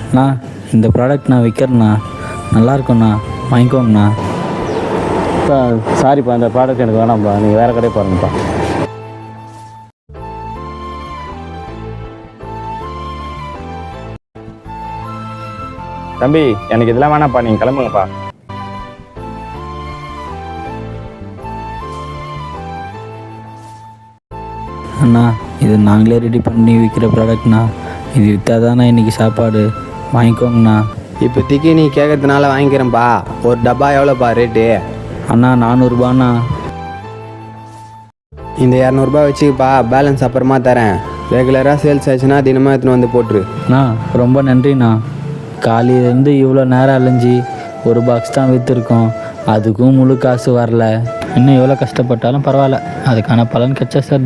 அண்ணா இந்த ப்ராடக்ட் நான் விற்கிறேண்ணா, நல்லாயிருக்குண்ணா, வாங்கிக்கோங்கண்ணா. சாரிப்பா, இந்த ப்ராடக்ட் எனக்கு வேணாம்ப்பா, நீங்கள் வேறு கடையை பாருங்கப்பா. தம்பி, எனக்கு இதெல்லாம் வேணாம்ப்பா, நீங்கள் கிளம்புங்கப்பா. அண்ணா இது நாங்களே ரெடி பண்ணி விற்கிற ப்ராடக்ட்ண்ணா, இது விற்றாதாண்ணா இன்றைக்கி சாப்பாடு, வாங்கிக்கோங்கண்ணா. இப்போதைக்கு நீ கேட்கறதுனால வாங்கிக்கிறேன்ப்பா. ஒரு டப்பா எவ்வளோப்பா ரேட்டு? அண்ணா 400ரூபாண்ணா. இந்த 200ரூபா வச்சுப்பா, பேலன்ஸ் அப்புறமா தரேன். ரெகுலராக சேல்ஸ் ஆச்சுன்னா தினமும் எடுத்துன்னு வந்து போட்டுரு. அண்ணா ரொம்ப நன்றிண்ணா. காலையிலேருந்து இவ்வளோ நேரம் அலைஞ்சி ஒரு பாக்ஸ் தான் விற்றுருக்கோம், அதுக்கும் முழு காசு வரல. இன்னும் எவ்வளோ கஷ்டப்பட்டாலும் பரவாயில்ல, அதுக்கான பலன் கிடைச்சா சார் தான்.